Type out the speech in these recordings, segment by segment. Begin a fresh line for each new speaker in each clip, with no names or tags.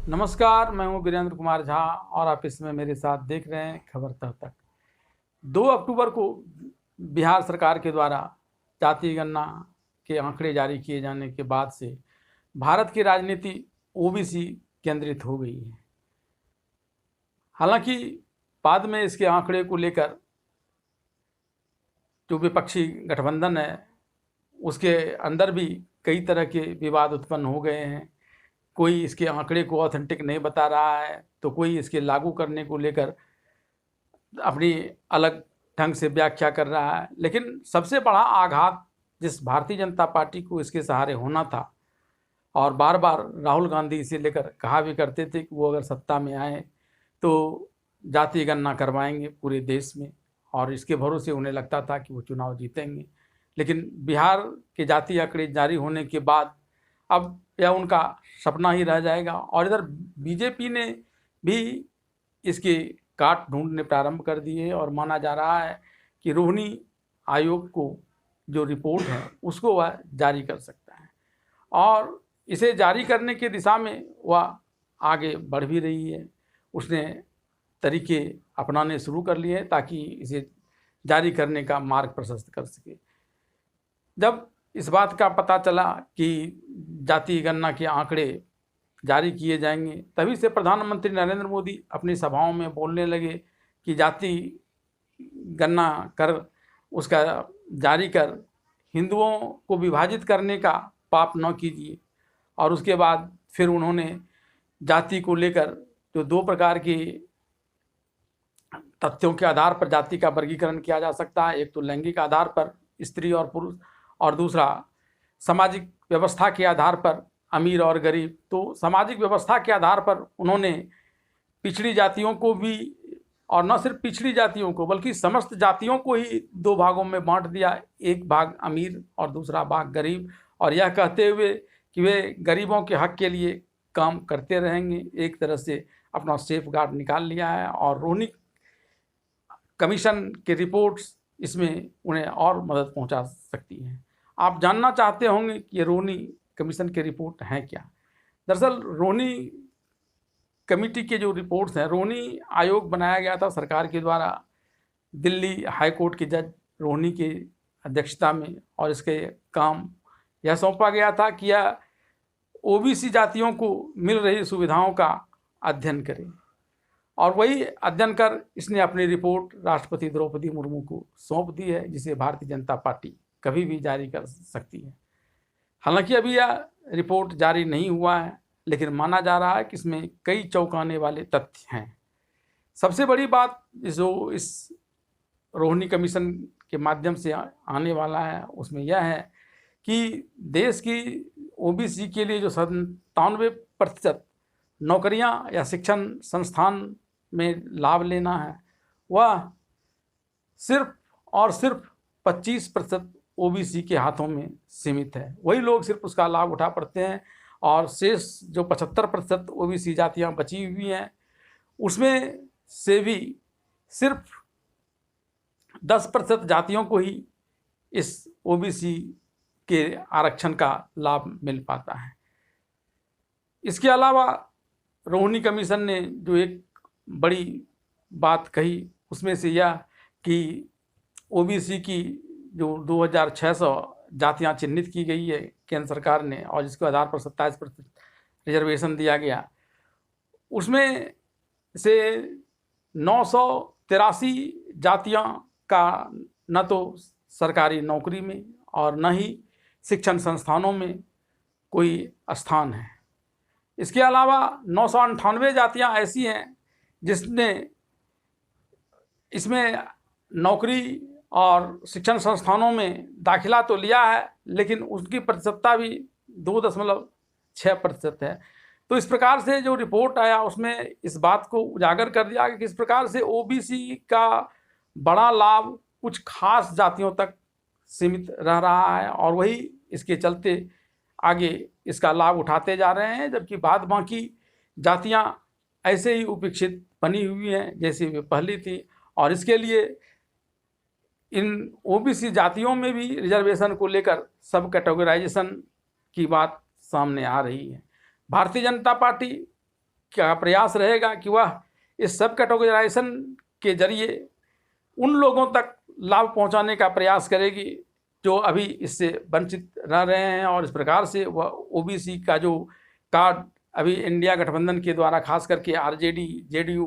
नमस्कार, मैं हूं वीरेंद्र कुमार झा और आप इसमें मेरे साथ देख रहे हैं खबर तह तक। 2 अक्टूबर को बिहार सरकार के द्वारा जाति गणना के आंकड़े जारी किए जाने के बाद से भारत की राजनीति ओबीसी केंद्रित हो गई है। हालांकि बाद में इसके आंकड़े को लेकर जो विपक्षी गठबंधन है उसके अंदर भी कई तरह के विवाद उत्पन्न हो गए हैं। कोई इसके आंकड़े को ऑथेंटिक नहीं बता रहा है तो कोई इसके लागू करने को लेकर अपनी अलग ढंग से व्याख्या कर रहा है। लेकिन सबसे बड़ा आघात जिस भारतीय जनता पार्टी को इसके सहारे होना था, और बार बार राहुल गांधी इसे लेकर कहा भी करते थे कि वो अगर सत्ता में आए तो जाति गणना करवाएंगे पूरे देश में, और इसके भरोसे उन्हें लगता था कि वो चुनाव जीतेंगे। लेकिन बिहार के जाति आंकड़े जारी होने के बाद अब यह उनका सपना ही रह जाएगा। और इधर बीजेपी ने भी इसके काट ढूंढने प्रारंभ कर दिए और माना जा रहा है कि रोहिणी आयोग को जो रिपोर्ट है उसको वह जारी कर सकता है, और इसे जारी करने की दिशा में वह आगे बढ़ भी रही है। उसने तरीके अपनाने शुरू कर लिए हैं ताकि इसे जारी करने का मार्ग प्रशस्त कर सके। जब इस बात का पता चला कि जाति गणना के आंकड़े जारी किए जाएंगे, तभी से प्रधानमंत्री नरेंद्र मोदी अपनी सभाओं में बोलने लगे कि जाति गणना कर, उसका जारी कर, हिंदुओं को विभाजित करने का पाप न कीजिए। और उसके बाद फिर उन्होंने जाति को लेकर जो 2 प्रकार के तथ्यों के आधार पर जाति का वर्गीकरण किया जा सकता है, एक तो लैंगिक आधार पर स्त्री और पुरुष, और दूसरा सामाजिक व्यवस्था के आधार पर अमीर और गरीब। तो सामाजिक व्यवस्था के आधार पर उन्होंने पिछड़ी जातियों को भी, और न सिर्फ पिछड़ी जातियों को बल्कि समस्त जातियों को ही 2 भागों में बांट दिया, एक भाग अमीर और दूसरा भाग गरीब, और यह कहते हुए कि वे गरीबों के हक के लिए काम करते रहेंगे। एक तरह से अपना सेफ गार्ड निकाल लिया है, और रोहिणी कमीशन की रिपोर्ट्स इसमें उन्हें और मदद पहुंचा सकती हैं। आप जानना चाहते होंगे कि ये रोहिणी कमीशन की रिपोर्ट है क्या। दरअसल रोहिणी कमेटी के जो रिपोर्ट्स हैं, रोहिणी आयोग बनाया गया था सरकार के द्वारा दिल्ली हाई कोर्ट के जज रोहिणी की अध्यक्षता में, और इसके काम यह सौंपा गया था कि यह ओबीसी जातियों को मिल रही सुविधाओं का अध्ययन करें, और वही अध्ययन कर इसने अपनी रिपोर्ट राष्ट्रपति द्रौपदी मुर्मू को सौंप दी है, जिसे भारतीय जनता पार्टी कभी भी जारी कर सकती है। हालांकि अभी यह रिपोर्ट जारी नहीं हुआ है, लेकिन माना जा रहा है कि इसमें कई चौंकाने वाले तथ्य हैं। सबसे बड़ी बात जो इस रोहिणी कमीशन के माध्यम से आने वाला है उसमें यह है कि देश की ओबीसी के लिए जो 97% नौकरियां या शिक्षण संस्थान में लाभ लेना है, वह सिर्फ और सिर्फ 25% ओबीसी के हाथों में सीमित है। वही लोग सिर्फ उसका लाभ उठा पड़ते हैं, और शेष जो 75% ओबीसी जातियां बची हुई हैं उसमें से भी सिर्फ 10% जातियों को ही इस ओबीसी के आरक्षण का लाभ मिल पाता है। इसके अलावा रोहिणी कमीशन ने जो एक बड़ी बात कही उसमें से यह कि ओबीसी की जो 2600 जातियां चिन्हित की गई है केंद्र सरकार ने, और जिसके आधार पर 27% रिजर्वेशन दिया गया, उसमें से 983 जातियां का न तो सरकारी नौकरी में और न ही शिक्षण संस्थानों में कोई स्थान है। इसके अलावा 998 जातियां ऐसी हैं जिसने इसमें नौकरी और शिक्षण संस्थानों में दाखिला तो लिया है, लेकिन उसकी प्रतिशतता भी 2.6% है। तो इस प्रकार से जो रिपोर्ट आया उसमें इस बात को उजागर कर दिया कि किस प्रकार से ओबीसी का बड़ा लाभ कुछ खास जातियों तक सीमित रह रहा है, और वही इसके चलते आगे इसका लाभ उठाते जा रहे हैं, जबकि बाद बाकी जातियां ऐसे ही उपेक्षित बनी हुई हैं जैसे वे पहली थी। और इसके लिए इन ओबीसी जातियों में भी रिजर्वेशन को लेकर सब कैटेगराइजेशन की बात सामने आ रही है। भारतीय जनता पार्टी का प्रयास रहेगा कि वह इस सब कैटेगराइजेशन के जरिए उन लोगों तक लाभ पहुंचाने का प्रयास करेगी जो अभी इससे वंचित रह रहे हैं, और इस प्रकार से वह ओबीसी का जो कार्ड अभी इंडिया गठबंधन के द्वारा खास करके आरजेडी, जेडीयू,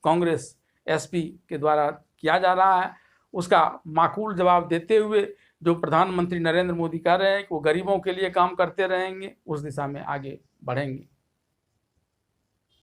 कांग्रेस, एसपी के द्वारा किया जा रहा है, उसका माकूल जवाब देते हुए जो प्रधानमंत्री नरेंद्र मोदी कह रहे हैं कि वो गरीबों के लिए काम करते रहेंगे, उस दिशा में आगे बढ़ेंगे।